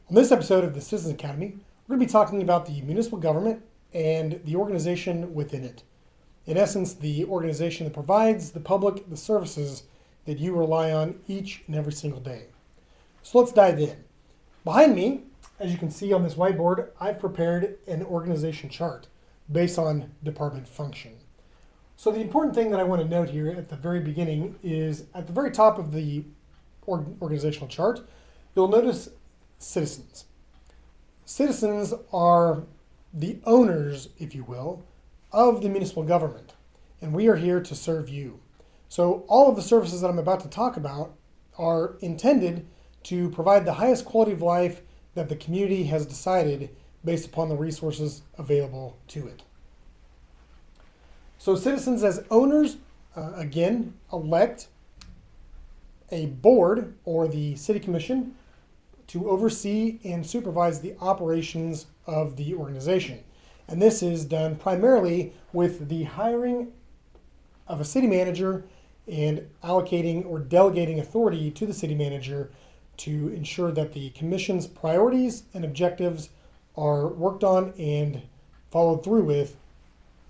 On this episode of the Citizens Academy, we're going to be talking about the municipal government and the organization within it. In essence, the organization that provides the public the services that you rely on each and every single day. So let's dive in. Behind me, as you can see on this whiteboard, I've prepared an organization chart based on department function. So the important thing that I want to note here at the very beginning is at the very top of the organizational chart, you'll notice citizens. Citizens are the owners, if you will, of the municipal government, and we are here to serve you. So all of the services that I'm about to talk about are intended to provide the highest quality of life that the community has decided based upon the resources available to it. So citizens as owners, again, elect a board or the city commission to oversee and supervise the operations of the organization. And this is done primarily with the hiring of a city manager and allocating or delegating authority to the city manager to ensure that the commission's priorities and objectives are worked on and followed through with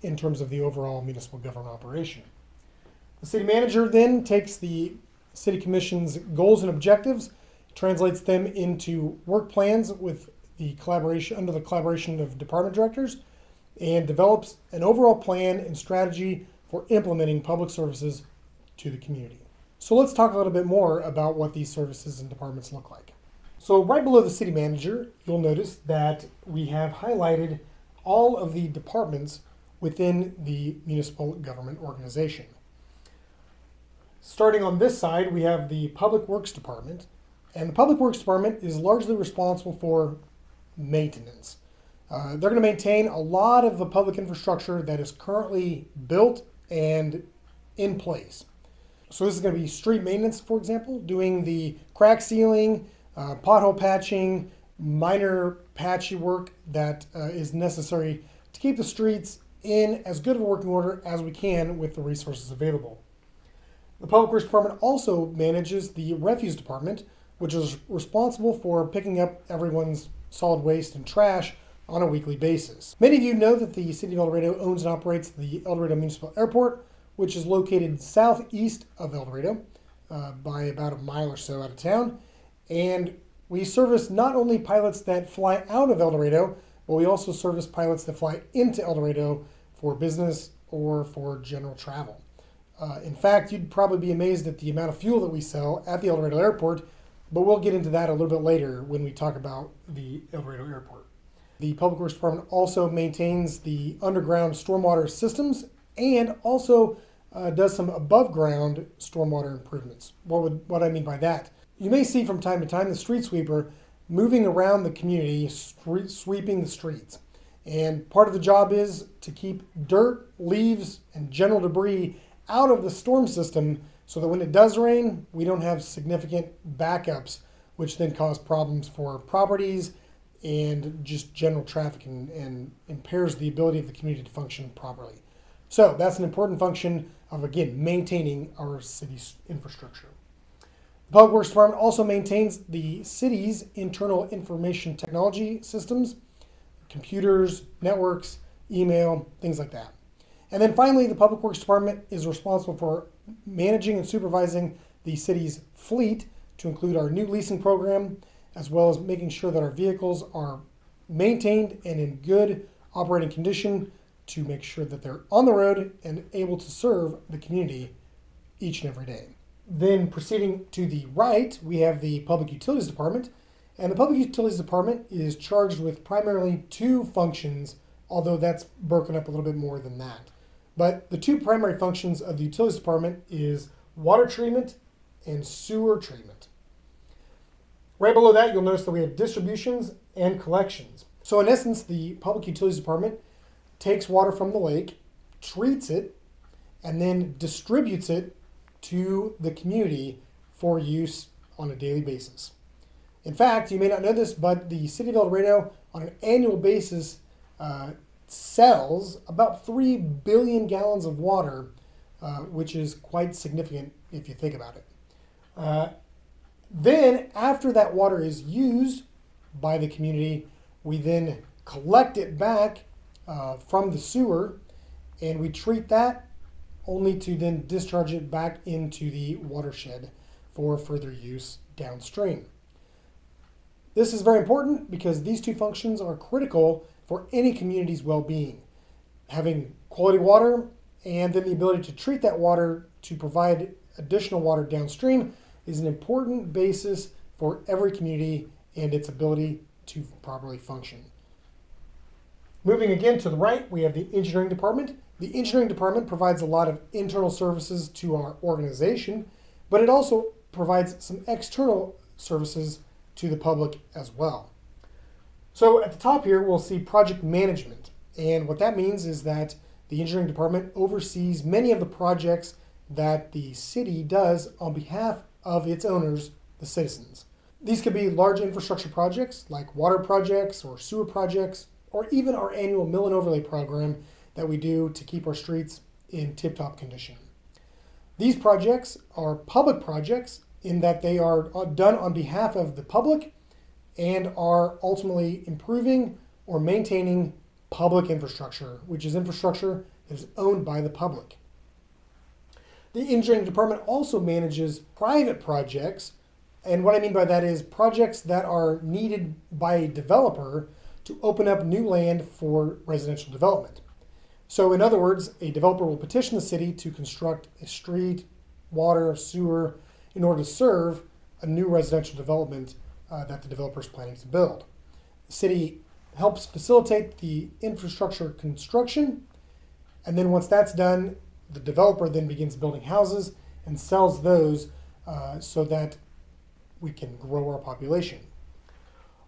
in terms of the overall municipal government operation. The city manager then takes the city commission's goals and objectives, translates them into work plans with the collaboration under the collaboration of department directors, and develops an overall plan and strategy for implementing public services to the community. So let's talk a little bit more about what these services and departments look like. So right below the city manager, you'll notice that we have highlighted all of the departments within the municipal government organization. Starting on this side, we have the Public Works Department, and the Public Works Department is largely responsible for maintenance. They're going to maintain a lot of the public infrastructure that is currently built and in place. So this is going to be street maintenance, for example, doing the crack sealing, pothole patching, minor patchy work that is necessary to keep the streets in as good of a working order as we can with the resources available. The Public Works Department also manages the Refuse Department, which is responsible for picking up everyone's solid waste and trash on a weekly basis. Many of you know that the City of El Dorado owns and operates the El Dorado Municipal Airport, which is located southeast of El Dorado by about a mile or so out of town. And we service not only pilots that fly out of El Dorado, but we also service pilots that fly into El Dorado for business or for general travel. In fact, you'd probably be amazed at the amount of fuel that we sell at the El Dorado Airport, but we'll get into that a little bit later when we talk about the El Dorado Airport. The Public Works Department also maintains the underground stormwater systems and also does some above ground stormwater improvements. What I mean by that? You may see from time to time the street sweeper moving around the community, sweeping the streets. And part of the job is to keep dirt, leaves, and general debris out of the storm system so that when it does rain, we don't have significant backups, which then cause problems for properties and just general traffic and impairs the ability of the community to function properly. So that's an important function of, again, maintaining our city's infrastructure. The Public Works Department also maintains the city's internal information technology systems, computers, networks, email, things like that. And then finally, the Public Works Department is responsible for managing and supervising the city's fleet to include our new leasing program, as well as making sure that our vehicles are maintained and in good operating condition to make sure that they're on the road and able to serve the community each and every day. Then proceeding to the right, we have the Public Utilities Department, and the Public Utilities Department is charged with primarily two functions, although that's broken up a little bit more than that. But the two primary functions of the Utilities Department is water treatment and sewer treatment. Right below that, you'll notice that we have distributions and collections. So in essence, the Public Utilities Department takes water from the lake, treats it, and then distributes it to the community for use on a daily basis. In fact, you may not know this, but the City of El Dorado on an annual basis sells about 3 billion gallons of water, which is quite significant if you think about it. Then, after that water is used by the community. We then collect it back from the sewer, and we treat that only to then discharge it back into the watershed for further use downstream. This is very important because these two functions are critical for any community's well-being. Having quality water and then the ability to treat that water to provide additional water downstream is an important basis for every community and its ability to properly function. Moving again to the right, we have the engineering department. The engineering department provides a lot of internal services to our organization, but it also provides some external services to the public as well. So at the top here, we'll see project management. And what that means is that the engineering department oversees many of the projects that the city does on behalf of its owners, the citizens. These could be large infrastructure projects like water projects or sewer projects, or even our annual mill and overlay program that we do to keep our streets in tip-top condition. These projects are public projects in that they are done on behalf of the public and are ultimately improving or maintaining public infrastructure, which is infrastructure that is owned by the public. The engineering department also manages private projects, and what I mean by that is projects that are needed by a developer to open up new land for residential development. So in other words, a developer will petition the city to construct a street, water, sewer in order to serve a new residential development that the developer is planning to build. The city helps facilitate the infrastructure construction, and then once that's done, the developer then begins building houses and sells those so that we can grow our population.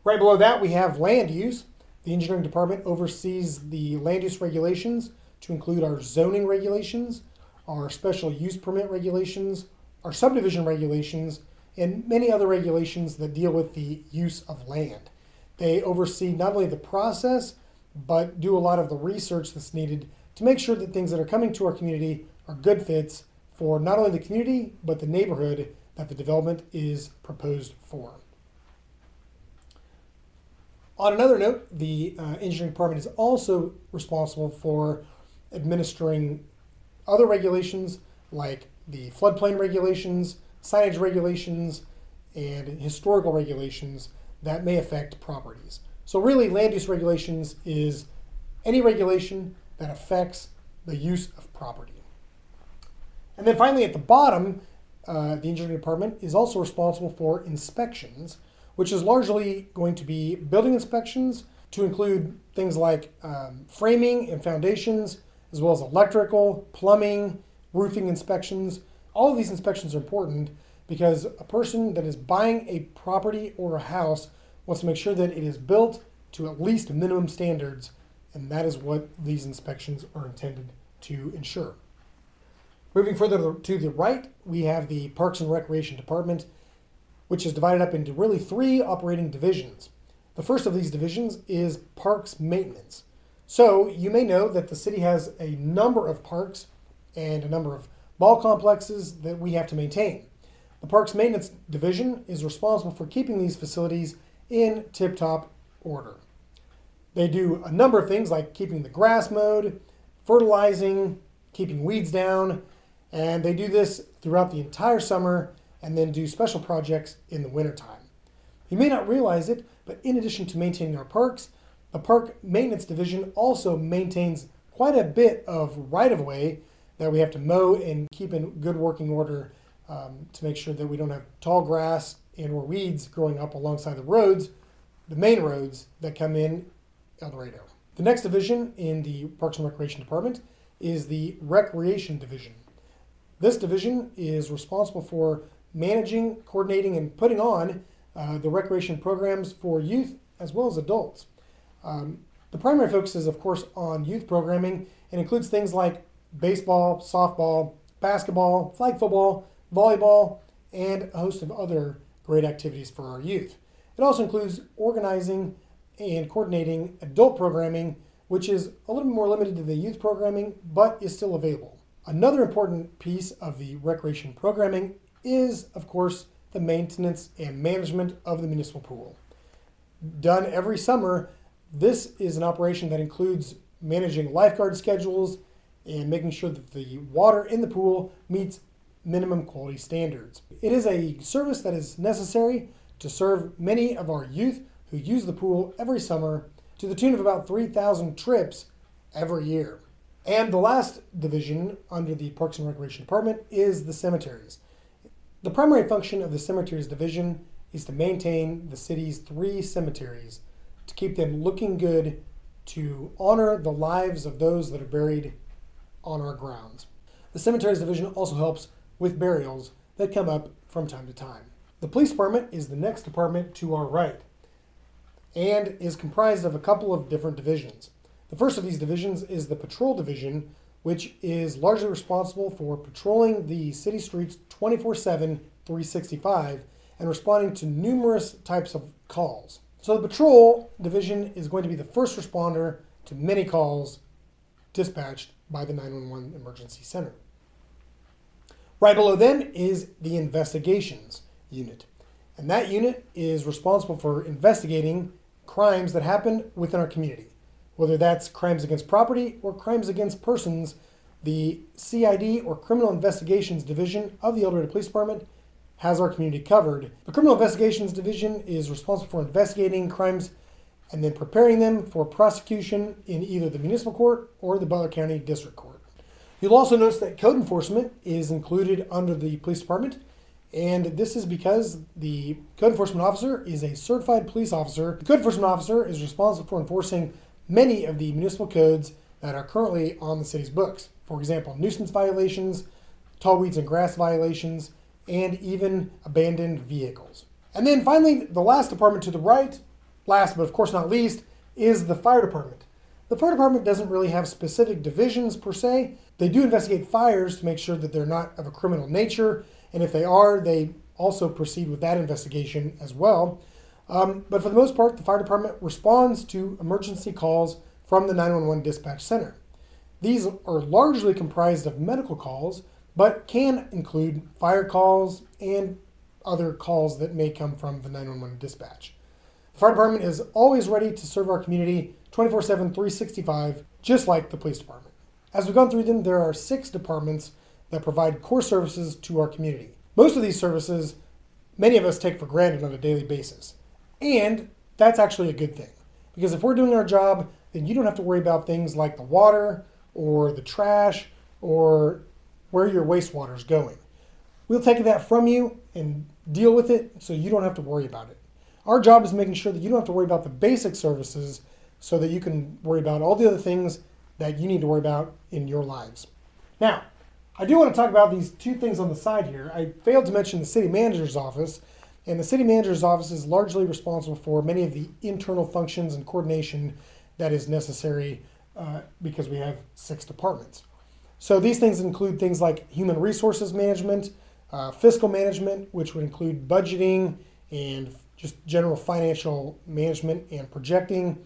Right below that, we have land use. The engineering department oversees the land use regulations to include our zoning regulations, our special use permit regulations, our subdivision regulations, and many other regulations that deal with the use of land. They oversee not only the process, but do a lot of the research that's needed to make sure that things that are coming to our community are good fits for not only the community, but the neighborhood that the development is proposed for. On another note, the engineering department is also responsible for administering other regulations like the floodplain regulations, signage regulations, and historical regulations that may affect properties. So really, land use regulations is any regulation that affects the use of property. And then finally at the bottom, the engineering department is also responsible for inspections, which is largely going to be building inspections to include things like framing and foundations, as well as electrical, plumbing, roofing inspections. All of these inspections are important because a person that is buying a property or a house wants to make sure that it is built to at least minimum standards, and that is what these inspections are intended to ensure. Moving further to the right, we have the Parks and Recreation Department, which is divided up into really 3 operating divisions. The first of these divisions is parks maintenance. So you may know that the city has a number of parks and a number of ball complexes that we have to maintain. The Parks Maintenance Division is responsible for keeping these facilities in tip-top order. They do a number of things like keeping the grass mowed, fertilizing, keeping weeds down, and they do this throughout the entire summer and then do special projects in the wintertime. You may not realize it, but in addition to maintaining our parks, the Park Maintenance Division also maintains quite a bit of right-of-way that we have to mow and keep in good working order to make sure that we don't have tall grass and or weeds growing up alongside the roads, the main roads that come in El Dorado. The next division in the Parks and Recreation Department is the Recreation Division. This division is responsible for managing, coordinating, and putting on the recreation programs for youth as well as adults. The primary focus is, of course, on youth programming and includes things like baseball, softball, basketball, flag football, volleyball, and a host of other great activities for our youth. It also includes organizing and coordinating adult programming, which is a little bit more limited to the youth programming, but is still available. Another important piece of the recreation programming is, of course, the maintenance and management of the municipal pool. done every summer. This is an operation that includes managing lifeguard schedules and making sure that the water in the pool meets minimum quality standards. It is a service that is necessary to serve many of our youth who use the pool every summer, to the tune of about 3,000 trips every year. And the last division under the Parks and Recreation Department is the cemeteries. The primary function of the cemeteries division is to maintain the city's 3 cemeteries, to keep them looking good, to honor the lives of those that are buried on our grounds. The cemeteries division also helps with burials that come up from time to time. The police department is the next department to our right and is comprised of a couple of different divisions. The first of these divisions is the patrol division, which is largely responsible for patrolling the city streets 24/7, 365, and responding to numerous types of calls. So the patrol division is going to be the first responder to many calls dispatched by the 911 emergency center. Right below them is the investigations unit. And that unit is responsible for investigating crimes that happen within our community. Whether that's crimes against property or crimes against persons, the CID, or Criminal Investigations Division of the El Dorado Police Department, has our community covered. The Criminal Investigations Division is responsible for investigating crimes and then preparing them for prosecution in either the municipal court or the Butler County District Court. You'll also notice that code enforcement is included under the police department, and this is because the code enforcement officer is a certified police officer. The code enforcement officer is responsible for enforcing many of the municipal codes that are currently on the city's books. For example, nuisance violations, tall weeds and grass violations, and even abandoned vehicles. And then finally, the last department to the right, last but of course not least, is the fire department. The fire department doesn't really have specific divisions per se. They do investigate fires to make sure that they're not of a criminal nature, and if they are, they also proceed with that investigation as well. But for the most part, the fire department responds to emergency calls from the 911 dispatch center. These are largely comprised of medical calls, but can include fire calls and other calls that may come from the 911 dispatch. The fire department is always ready to serve our community 24/7, 365, just like the police department. As we've gone through them, there are 6 departments that provide core services to our community. Most of these services, many of us take for granted on a daily basis. And that's actually a good thing, because if we're doing our job, then you don't have to worry about things like the water or the trash or where your wastewater is going. We'll take that from you and deal with it so you don't have to worry about it. Our job is making sure that you don't have to worry about the basic services so that you can worry about all the other things that you need to worry about in your lives. Now, I do want to talk about these 2 things on the side here. I failed to mention the city manager's office, and the city manager's office is largely responsible for many of the internal functions and coordination that is necessary because we have 6 departments. So these things include things like human resources management, fiscal management, which would include budgeting and just general financial management and projecting.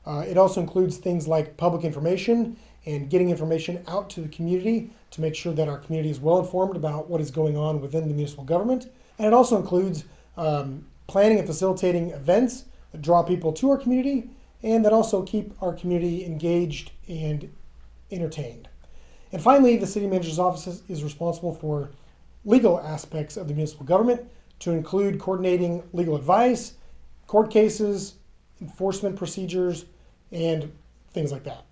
It also includes things like public information and getting information out to the community to make sure that our community is well informed about what is going on within the municipal government. And it also includes planning and facilitating events that draw people to our community and that also keep our community engaged and entertained. And finally, the city manager's office is responsible for legal aspects of the municipal government, to include coordinating legal advice, court cases, enforcement procedures, and things like that.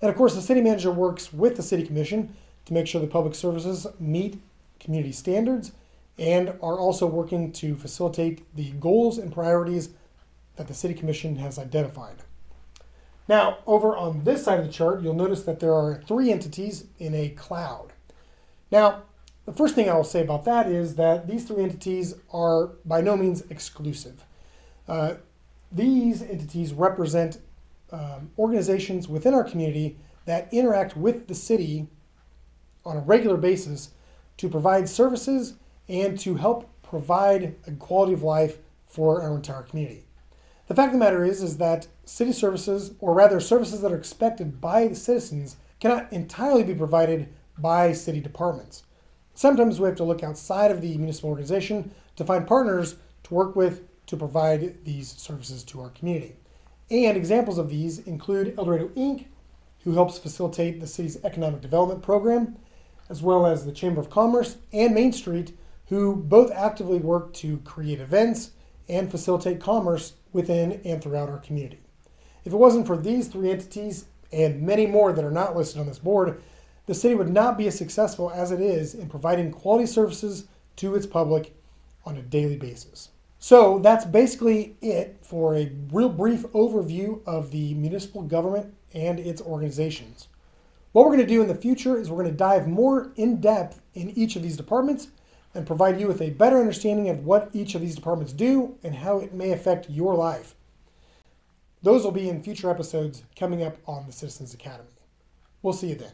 And of course, the city manager works with the city commission to make sure the public services meet community standards and are also working to facilitate the goals and priorities that the city commission has identified. Now, over on this side of the chart, you'll notice that there are 3 entities in a cloud. Now, the first thing I will say about that is that these 3 entities are by no means exclusive. These entities represent organizations within our community that interact with the city on a regular basis to provide services and to help provide a quality of life for our entire community. The fact of the matter is that city services, or rather services that are expected by the citizens, cannot entirely be provided by city departments. Sometimes we have to look outside of the municipal organization to find partners to work with to provide these services to our community. And examples of these include El Dorado Inc., who helps facilitate the city's economic development program, as well as the Chamber of Commerce and Main Street, who both actively work to create events and facilitate commerce within and throughout our community. If it wasn't for these three entities and many more that are not listed on this board, the city would not be as successful as it is in providing quality services to its public on a daily basis. So that's basically it for a real brief overview of the municipal government and its organizations. What we're going to do in the future is we're going to dive more in depth in each of these departments and provide you with a better understanding of what each of these departments do and how it may affect your life. Those will be in future episodes coming up on the Citizens Academy. We'll see you then.